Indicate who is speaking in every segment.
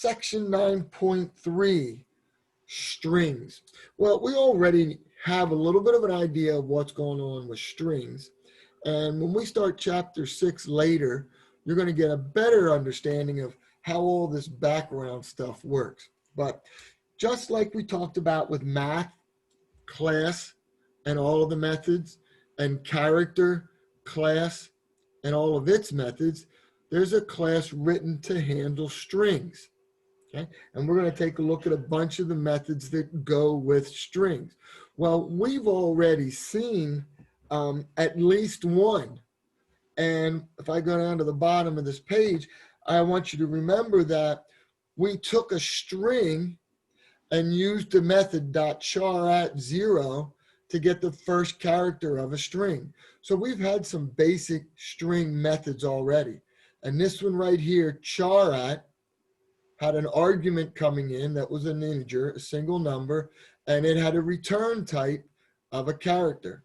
Speaker 1: section 9.3, strings. Well, we already have a little bit of an idea of what's going on with strings. And when we start chapter 6 later, you're going to get a better understanding of how all this background stuff works. But just like we talked about with math, class, and all of the methods, and character, class, and all of its methods, there's a class written to handle strings. Okay? And we're going to take a look at a bunch of the methods that go with strings. Well, we've already seen at least one. And if I go down to the bottom of this page, I want you to remember that we took a string and used the method .char at 0 to get the first character of a string. So we've had some basic string methods already. And this one right here, char at, had an argument coming in that was an integer, a single number, and it had a return type of a character.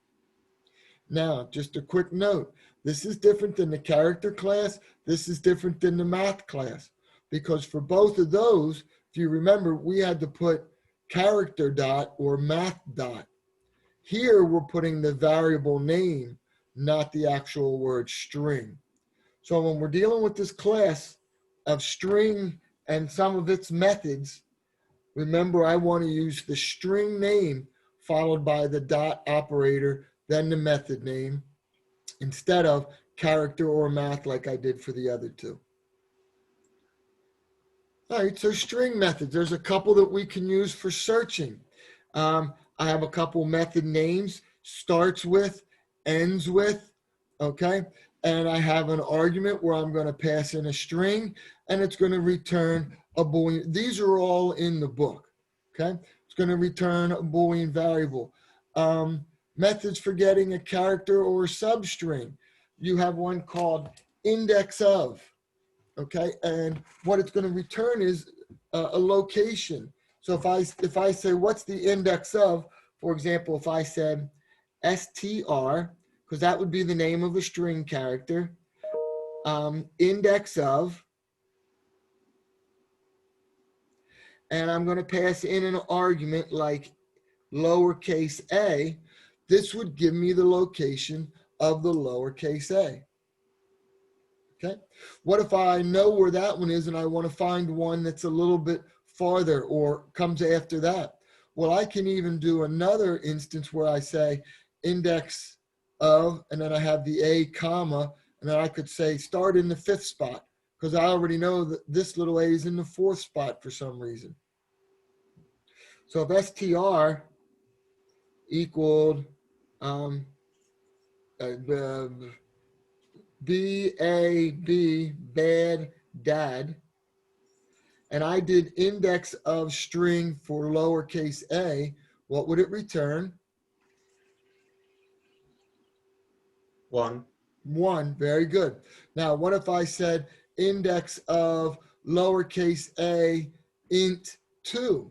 Speaker 1: Now, just a quick note, this is different than the character class. This is different than the math class, because for both of those, if you remember, we had to put character dot or math dot. Here, we're putting the variable name, not the actual word string. So when we're dealing with this class of string and some of its methods, remember, I want to use the string name followed by the dot operator, then the method name, instead of character or math like I did for the other two. All right, so string methods. There's a couple that we can use for searching. I have a couple method names, starts with, ends with, okay? And I have an argument where I'm going to pass in a string, and it's going to return a Boolean. These are all in the book, okay? It's going to return a Boolean variable. Methods for getting a character or a substring. You have one called index of, okay? And what it's going to return is a location. So if I say, what's the index of, for example, if I said str, because that would be the name of a string character, index of, and I'm going to pass in an argument like lowercase a, this would give me the location of the lowercase a. Okay. What if I know where that one is and I want to find one that's a little bit farther or comes after that? Well, I can even do another instance where I say index of, and then I have the a comma, and then I could say start in the 5th spot, because I already know that this little a is in the 4th spot for some reason. So if str equaled B-A-B, bad dad, and I did index of string for lowercase a, what would it return?
Speaker 2: 1.
Speaker 1: 1, very good. Now, what if I said index of lowercase a int 2?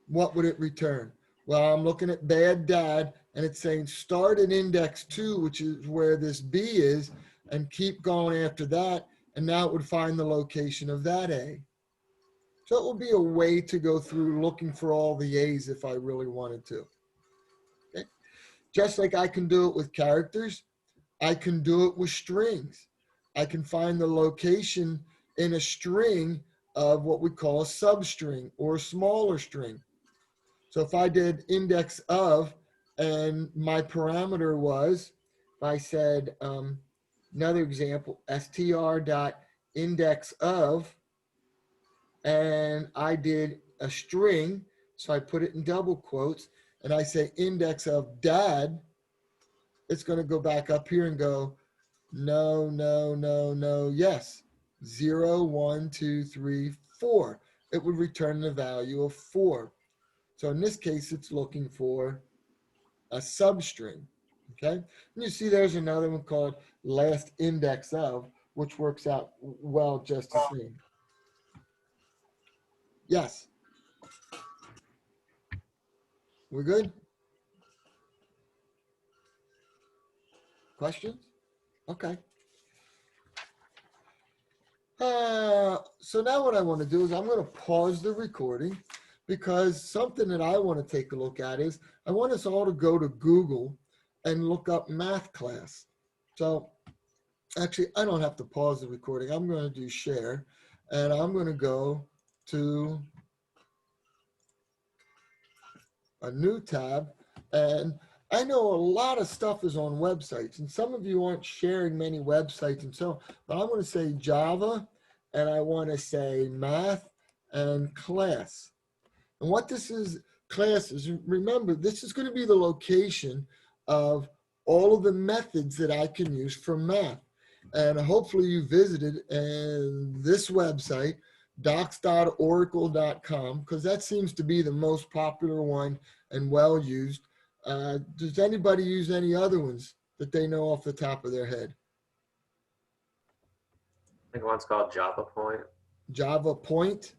Speaker 1: What would it return? Well, I'm looking at bad dad, and it's saying start at index 2, which is where this B is, and keep going after that, and now it would find the location of that A. So it would be a way to go through looking for all the A's if I really wanted to. Okay? Just like I can do it with characters, I can do it with strings. I can find the location in a string of what we call a substring or a smaller string. So if I did index of, and my parameter was, if I said, another example, str.index of, and I did a string, so I put it in double quotes, and I say index of dad, it's going to go back up here and go, no, no, no, no, yes, 0, 1, 2, 3, 4. It would return the value of 4. So in this case, it's looking for a substring, okay? And you see there's another one called last index of, which works out well just the same. Yes. We're good? Questions? Okay. So now what I want to do is I'm going to pause the recording because something that I want to take a look at is I want us all to go to Google and look up math class. So actually, I don't have to pause the recording. I'm going to do share, and I'm going to go to a new tab. And I know a lot of stuff is on websites, and some of you aren't sharing many websites and so, but I'm going to say Java, and I want to say math and class. And what this is, class is, remember, this is going to be the location of all of the methods that I can use for math. And hopefully you visited this website, docs.oracle.com, because that seems to be the most popular one and well used. Does anybody use any other ones that they know off the top of their head?
Speaker 2: I think one's called Java Point.
Speaker 1: Java Point?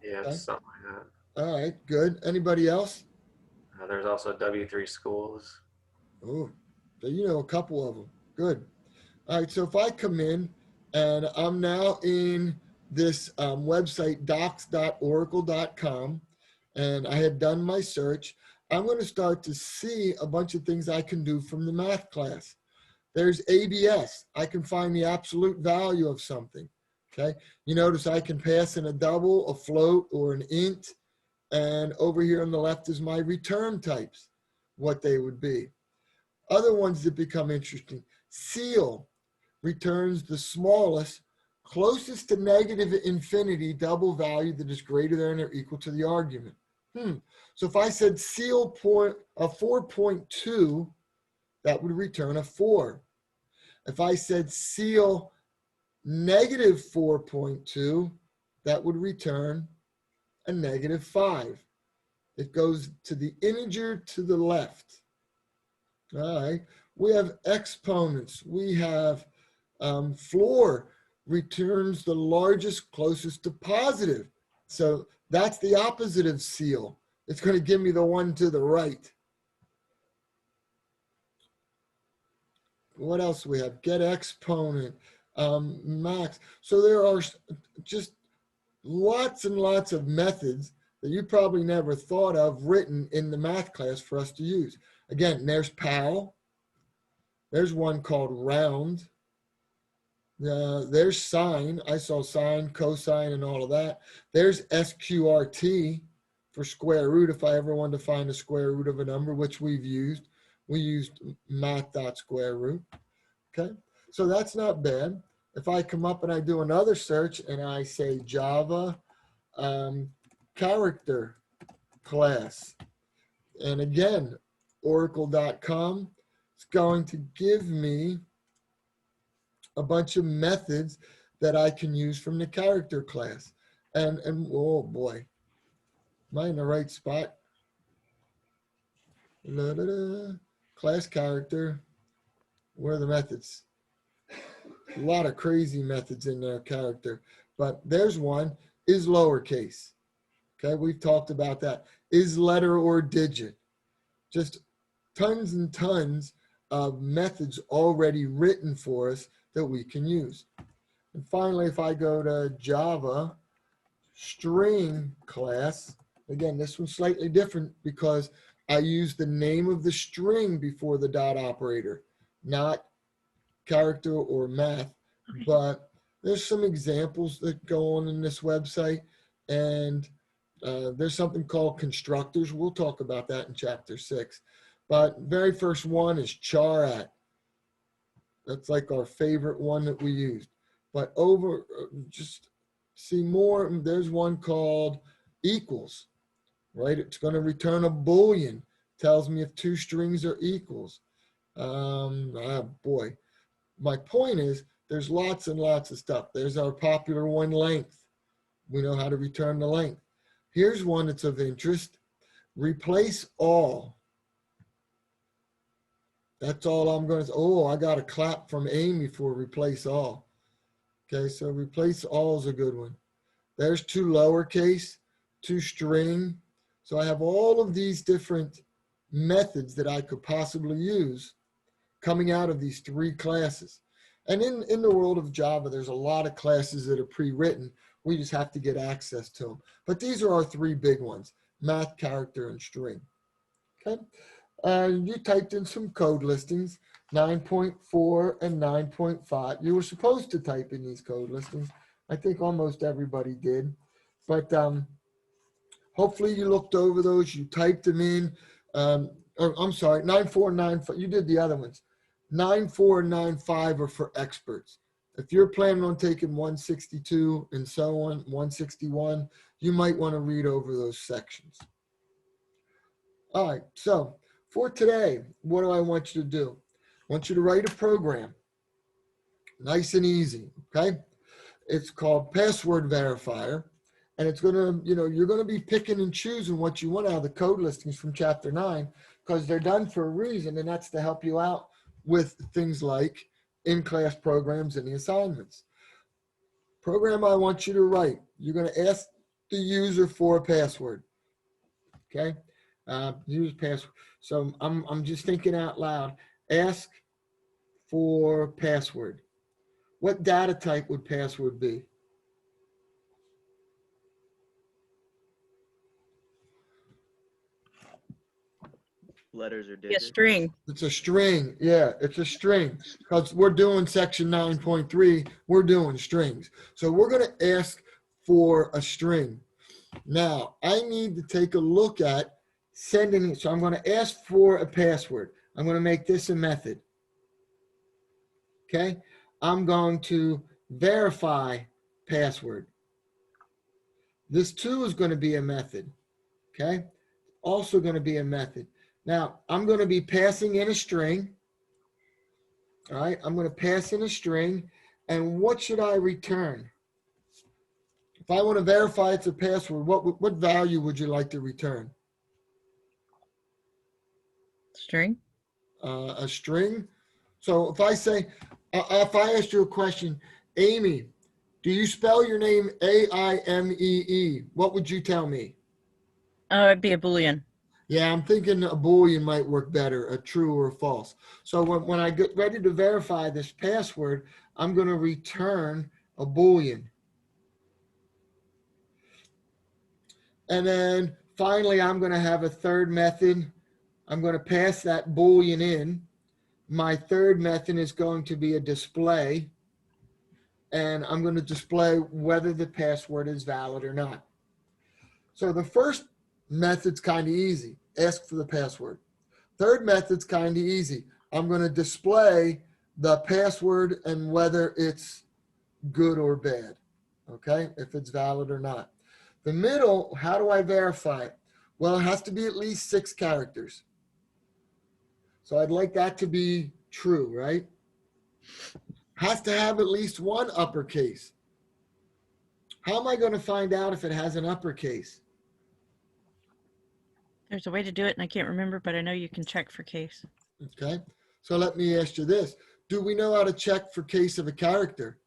Speaker 2: Yeah,
Speaker 1: Okay.
Speaker 2: it's something like that.
Speaker 1: All right, good. Anybody else?
Speaker 2: There's also W3 Schools.
Speaker 1: Oh, so you know a couple of them. Good. All right, so if I come in and I'm now in this website, docs.oracle.com, and I had done my search, I'm going to start to see a bunch of things I can do from the math class. There's ABS. I can find the absolute value of something. Okay. You notice I can pass in a double, a float, or an int. And over here on the left is my return types, what they would be. Other ones that become interesting. Ceil returns the smallest, closest to negative infinity double value that is greater than or equal to the argument. So if I said Ceil point a 4.2, that would return a 4. If I said Ceil negative 4.2, that would return a negative 5. It goes to the integer to the left. All right. We have exponents. We have floor returns the largest closest to positive. So that's the opposite of Ceil. It's going to give me the one to the right. What else we have? Get exponent, max. So there are just lots and lots of methods that you probably never thought of written in the math class for us to use. Again, there's PAL. There's one called round. There's sine. I saw sine, cosine, and all of that. There's SQRT for square root if I ever wanted to find the square root of a number, which we've used. We used math.square root. Okay, so that's not bad. If I come up and I do another search and I say Java character class, and again, oracle.com, it's going to give me a bunch of methods that I can use from the character class. And oh boy, am I in the right spot? Da, da, da. Class character, where are the methods? A lot of crazy methods in their character, but there's one, is lowercase. Okay, we've talked about that. Is letter or digit. Just tons and tons of methods already written for us that we can use. And finally, if I go to Java string class, again, this one's slightly different because I use the name of the string before the dot operator, not character or math, but there's some examples that go on in this website, and there's something called constructors. We'll talk about that in chapter 6. But very first one is charat. That's like our favorite one that we used. But over, just see more, there's one called equals, right? It's going to return a Boolean. Tells me if two strings are equals. Boy. My point is, there's lots and lots of stuff. There's our popular one, length. We know how to return the length. Here's one that's of interest. Replace all. That's all I'm going to say. Oh, I got a clap from Amy for replace all. Okay, so replace all is a good one. There's two lowercase, two string. So I have all of these different methods that I could possibly use coming out of these three classes. And in the world of Java, there's a lot of classes that are pre-written. We just have to get access to them. But these are our three big ones: math, character, and string. Okay. You typed in some code listings, 9.4 and 9.5. You were supposed to type in these code listings. I think almost everybody did. But hopefully you looked over those, you typed them in. I'm sorry, 9.4 and 9.5. You did the other ones. 9.4 and 9.5 are for experts. If you're planning on taking 162 and so on, 161, you might want to read over those sections. All right, so for today, what do I want you to do? I want you to write a program, nice and easy, okay? It's called Password Verifier, and it's gonna, you're gonna be picking and choosing what you want out of the code listings from chapter 9, because they're done for a reason, and that's to help you out with things like in-class programs and the assignments. Program I want you to write, you're gonna ask the user for a password, okay? Use password. So I'm just thinking out loud. Ask for password. What data type would password be?
Speaker 3: Letters or
Speaker 4: A
Speaker 3: digits?
Speaker 4: string.
Speaker 1: It's a string. Yeah, it's a string. Because we're doing section 9.3, we're doing strings. So we're going to ask for a string. Now, I need to take a look at sending it. So I'm going to ask for a password. I'm going to make this a method. Okay? I'm going to verify password. This too is going to be a method. Okay? Also going to be a method. Now, I'm going to be passing in a string. All right, I'm going to pass in a string. And what should I return? If I want to verify it's a password, what value would you like to return?
Speaker 4: String.
Speaker 1: A string. So if I say, if I asked you a question, Amy, do you spell your name A-I-M-E-E? What would you tell me?
Speaker 4: It'd be a Boolean.
Speaker 1: Yeah, I'm thinking a Boolean might work better, a true or a false. So when I get ready to verify this password, I'm going to return a Boolean. And then finally, I'm going to have a third method. I'm going to pass that Boolean in. My third method is going to be a display. And I'm going to display whether the password is valid or not. So the first method's kind of easy. Ask for the password. Third method's kind of easy. I'm going to display the password and whether it's good or bad. Okay, if it's valid or not. The middle, how do I verify it? Well, it has to be at least 6 characters. So I'd like that to be true, right? Has to have at least one uppercase. How am I going to find out if it has an uppercase?
Speaker 4: There's a way to do it, and I can't remember, but I know you can check for case.
Speaker 1: Okay, so let me ask you this. Do we know how to check for case of a character?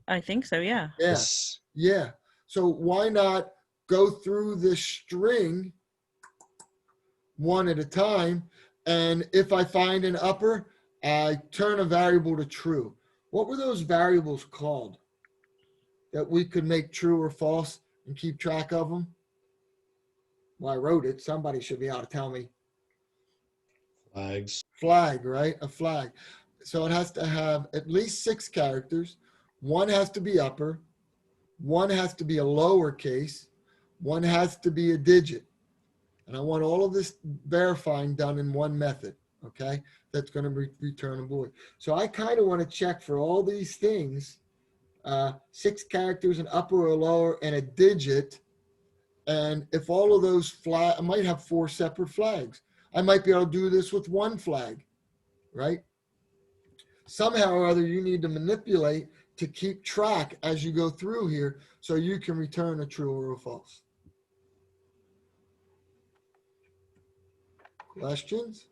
Speaker 4: I think so, yeah.
Speaker 1: Yeah.
Speaker 5: Yes.
Speaker 1: Yeah. So why not go through this string one at a time? And if I find an upper, I turn a variable to true. What were those variables called that we could make true or false and keep track of them? Well, I wrote it. Somebody should be able to tell me.
Speaker 5: Flags.
Speaker 1: Flag, right? A flag. So it has to have at least 6 characters. One has to be upper. One has to be a lowercase. One has to be a digit. And I want all of this verifying done in one method, okay? That's going to return a Boolean. So I kind of want to check for all these things, 6 characters, an upper or lower, and a digit. And if all of those flag, I might have 4 separate flags. I might be able to do this with one flag, right? Somehow or other, you need to manipulate to keep track as you go through here so you can return a true or a false. Questions?